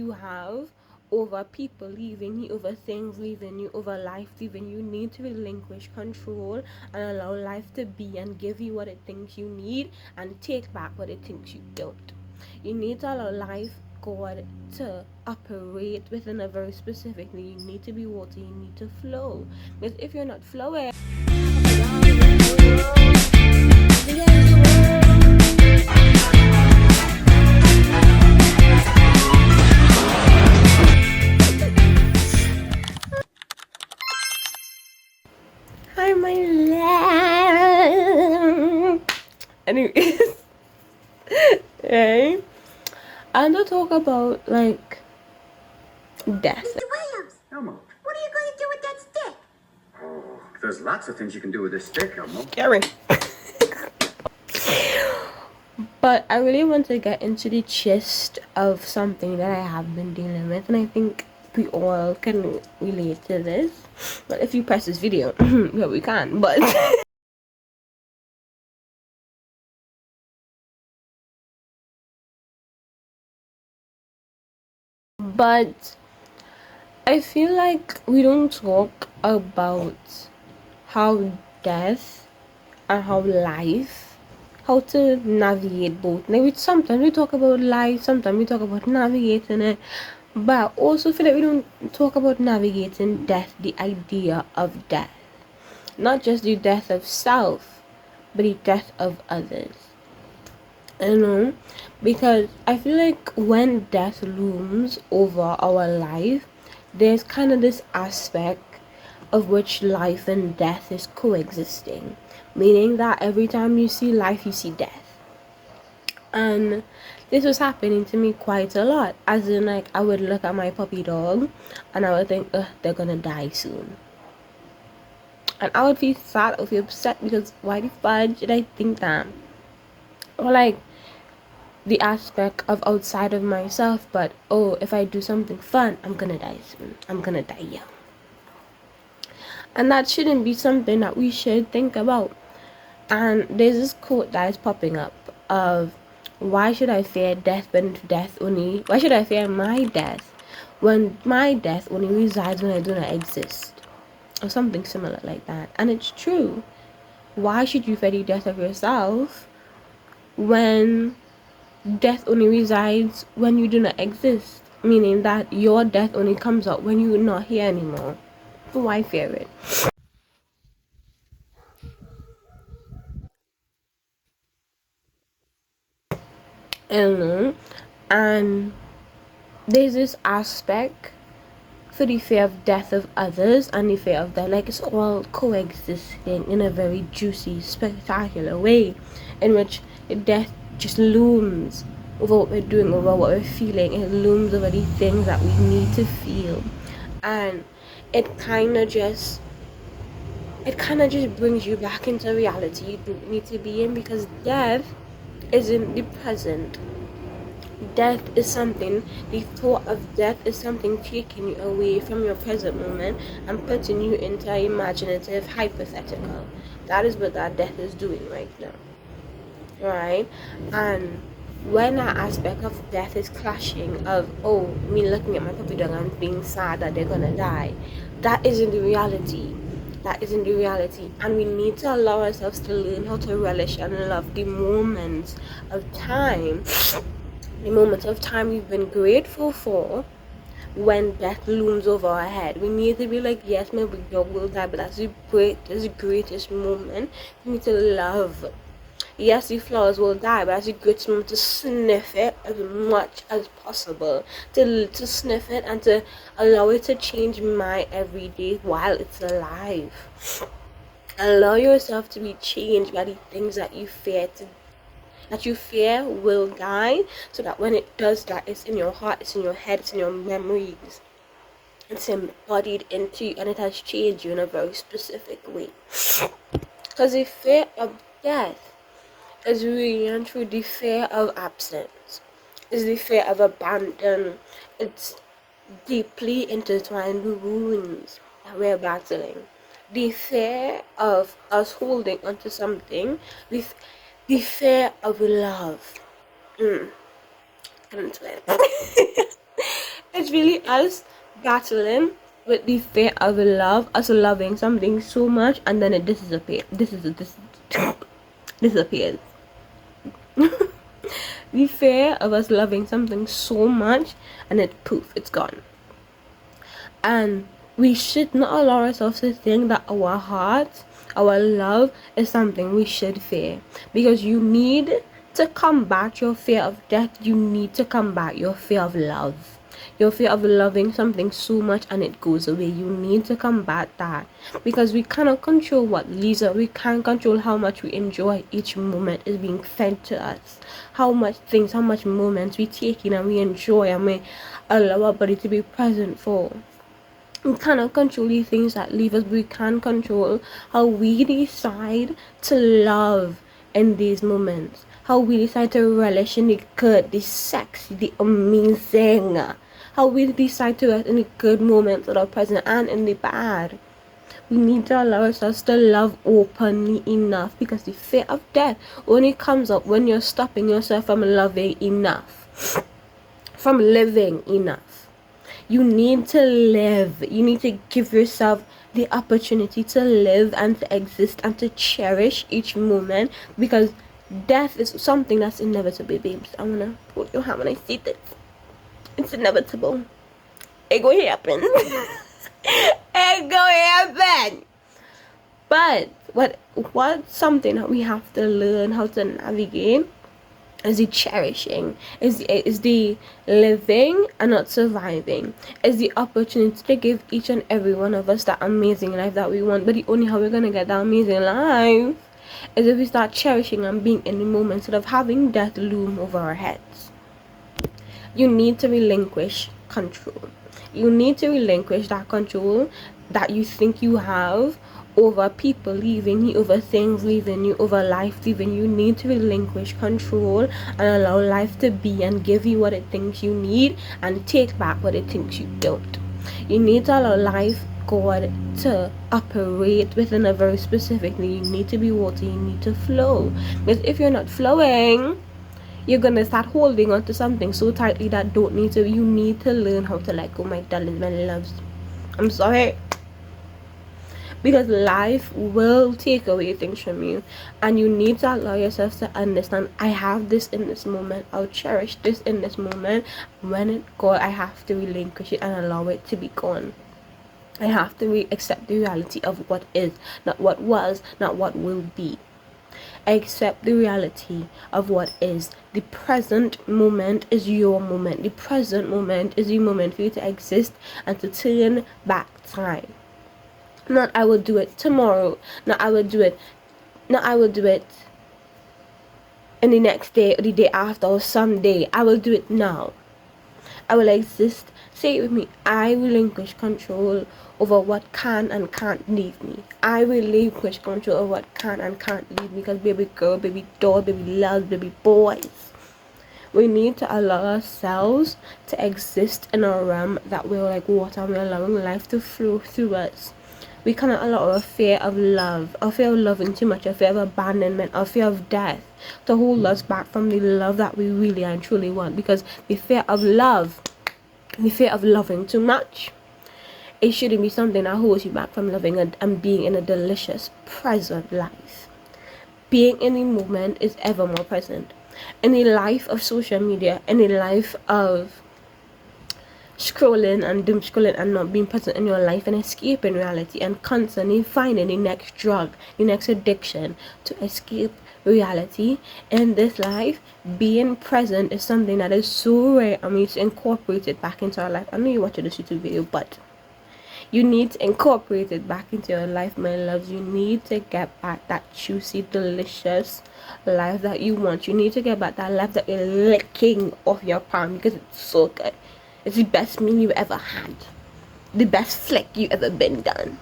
you have over people leaving you, over things leaving you, over life leaving you. You need to relinquish control and allow life to be and give you what it thinks you need and take back what it thinks you don't. You need to allow life, God, to operate within a very specifically. You need to be water, you need to flow. Because if you're not flowing, hi my love. Anyways, right? And to talk about like death. Mr. Williams, Elmo, what are you going to do with that stick? oh, there's lots of things you can do with this stick, Elmo. Scary. But I really want to get into the gist of something that I have been dealing with, and I think we all can relate to this. But if you press this video, yeah, we can. But but I feel like we don't talk about how death and how life, how to navigate both. Like sometimes we talk about life, sometimes we talk about navigating it, but I also feel like we don't talk about navigating death, the idea of death, not just the death of self, but the death of others. You know, because I feel like when death looms over our life, there's kind of this aspect of which life and death is coexisting, meaning that every time you see life, you see death. And this was happening to me quite a lot, as in, like, I would look at my puppy dog and I would think, ugh, they're gonna die soon. And I would feel sad, I would feel upset because why the fudge did I think that? Or like the aspect of outside of myself, but oh, if I do something fun, I'm gonna die soon. I'm gonna die young. And that shouldn't be something that we should think about. And there's this quote that is popping up of, why should I fear death when death only, why should I fear my death when my death only resides when I do not exist? Or something similar like that. And it's true. Why should you fear the death of yourself when death only resides when you do not exist? Meaning that your death only comes out when you're not here anymore. So why fear it? I don't know. And there's this aspect for the fear of death of others and the fear of death, like it's all coexisting in a very juicy, spectacular way, in which death just looms over what we're doing, over what we're feeling. It looms over the things that we need to feel, and it kind of just brings you back into reality you don't need to be in, because death isn't the present. Death is something, the thought of death is something taking you away from your present moment and putting you into an imaginative hypothetical. That is what that death is doing right now. Right? And when that aspect of death is clashing of, oh, me looking at my puppy dog and being sad that they're gonna die, that isn't the reality. That isn't the reality. And we need to allow ourselves to learn how to relish and love the moments of time, the moments of time we've been grateful for. When death looms over our head, we need to be like, yes, my big dog will die, but that's the greatest moment for me to love. Yes, the flowers will die, but that's the greatest moment to sniff it as much as possible, to sniff it and to allow it to change my everyday while it's alive. Allow yourself to be changed by the things that you fear will die, so that when it does die, it's in your heart, it's in your head, it's in your memories, it's embodied into you, and it has changed you in a very specific way. Because the fear of death is really and truly the fear of absence, is the fear of abandon. It's deeply intertwined wounds that we're battling. The fear of us holding onto something, the fear of love. Can't explain. It's really us battling with the fear of love, us loving something so much, and then it disappears. Disappears. The fear of us loving something so much, and it poof, it's gone. And we should not allow ourselves to think that our heart, our love is something we should fear, because you need to combat your fear of death. You need to combat your fear of love, your fear of loving something so much and it goes away. You need to combat that, because we cannot control what leaves us. We can't control how much we enjoy each moment is being fed to us, how much moments we take in and we enjoy and we allow our body to be present for. We cannot control the things that leave us, but we can control how we decide to love in these moments, how we decide to relish in the good, the sexy, the amazing, how we decide to rest in the good moments that are present and in the bad. We need to allow ourselves to love openly enough, because the fear of death only comes up when you're stopping yourself from loving enough, from living enough. You need to live. You need to give yourself the opportunity to live and to exist and to cherish each moment, because death is something that's inevitable, babes. I wanna put your hand when I say this. It's inevitable. It go happen. It go happen. But what's something that we have to learn how to navigate is the cherishing, is the living and not surviving, is the opportunity to give each and every one of us that amazing life that we want. But the only how we're gonna get that amazing life is if we start cherishing and being in the moment instead of having death loom over our heads. You need to relinquish control. You need to relinquish that control that you think you have over people leaving you, over things leaving you, over life leaving you. You need to relinquish control and allow life to be and give you what it thinks you need and take back what it thinks you don't. You need to allow life, God, to operate within a very specifically. You need to be water, you need to flow. Because if you're not flowing, you're gonna start holding on to something so tightly that don't need to. You need to learn how to let go, my darlings, my loves. I'm sorry, because life will take away things from you, and you need to allow yourself to understand, I have this in this moment, I'll cherish this in this moment. When it goes, I have to relinquish it and allow it to be gone. I have to accept the reality of what is, not what was, not what will be. Accept the reality of what is. The present moment is your moment. The present moment is the moment for you to exist and to turn back time. Not I will do it tomorrow. Not I will do it. Not I will do it in the next day or the day after or someday. I will do it now. I will exist. Say it with me. I relinquish control over what can and can't leave me. I relinquish control over what can and can't leave me. Because baby girl, baby doll, baby love, baby boys, we need to allow ourselves to exist in a realm that we're like water, and we're allowing life to flow through us. We cannot allow our fear of love, our fear of loving too much, our fear of abandonment, our fear of death to hold us back from the love that we really and truly want. Because the fear of love, the fear of loving too much, it shouldn't be something that holds you back from loving and being in a delicious present life. Being in the moment is ever more present. In the life of social media, in the life of scrolling and doom scrolling and not being present in your life and escaping reality and constantly finding the next drug, the next addiction to escape reality in this life, being present is something that is so rare, and we need to incorporate it back into our life. I know you're watching this YouTube video, but you need to incorporate it back into your life, my loves. You need to get back that juicy, delicious life that you want. You need to get back that life that you're licking off your palm, because it's so good. It's the best meal you ever had, the best flick you ever been done.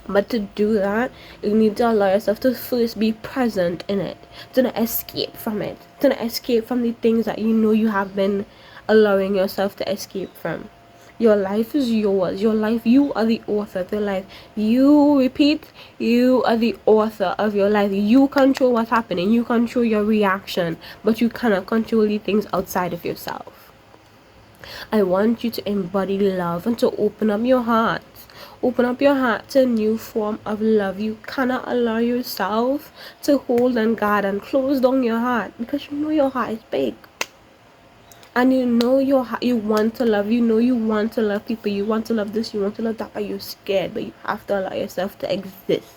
But to do that, you need to allow yourself to first be present in it, to not escape from it, to not escape from the things that you know you have been allowing yourself to escape from. Your life is yours. Your life, you are the author of your life. You, repeat, you are the author of your life. You control what's happening. You control your reaction, but you cannot control the things outside of yourself. I want you to embody love and to open up your heart. Open up your heart to a new form of love. You cannot allow yourself to hold and guard and close down your heart, because you know your heart is big. And you know you want to love. You know you want to love people. You want to love this. You want to love that. But you're scared. But you have to allow yourself to exist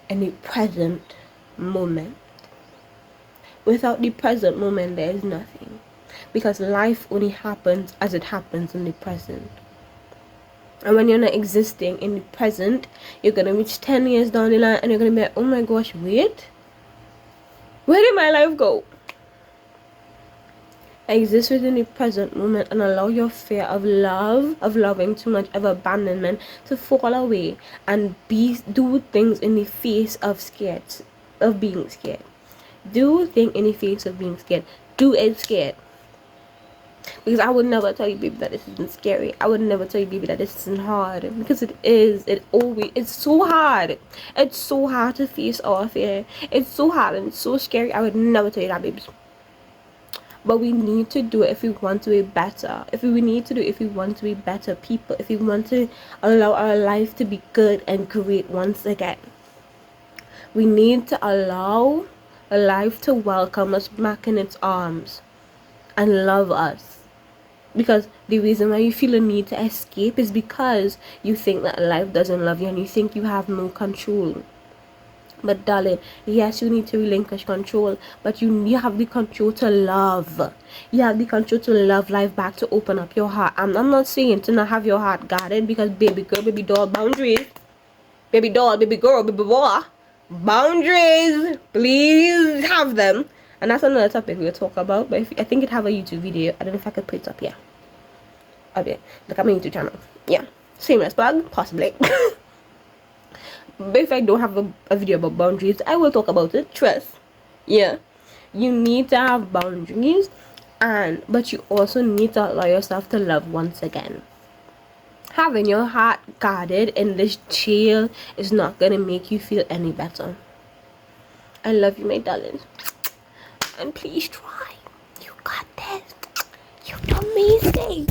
in the present moment. Without the present moment, there is nothing. Because life only happens as it happens in the present. And when you're not existing in the present, you're going to reach 10 years down the line and you're going to be like, oh my gosh, wait. Where did my life go? Exist within the present moment and allow your fear of love, of loving too much, of abandonment to fall away, and do things in the face of being scared. Do things in the face of being scared. Do it scared. Because I would never tell you, baby, that this isn't scary. I would never tell you, baby, that this isn't hard. Because it is. It's so hard. It's so hard to face our fear. It's so hard and it's so scary. I would never tell you that, baby. But we need to do it if we want to be better. If we want to be better people. If we want to allow our life to be good and great once again. We need to allow a life to welcome us back in its arms and love us. Because the reason why you feel a need to escape is because you think that life doesn't love you and you think you have no control. But darling, yes, you need to relinquish control, but you have the control to love. You have the control to love life back, to open up your heart. I'm not saying to not have your heart guarded, because baby girl, baby doll, boundaries. Baby doll, baby girl, baby boy, boundaries. Please have them. And that's another topic we'll talk about. But I think it have a YouTube video. I don't know if I could put it up here. Okay, look at my YouTube channel. Yeah, shameless plug, possibly. But if I don't have a video about boundaries, I will talk about it. Trust. Yeah, you need to have boundaries, but you also need to allow yourself to love once again. Having your heart guarded in this jail is not gonna make you feel any better. I love you, my darling, and please try. You got this. You're amazing.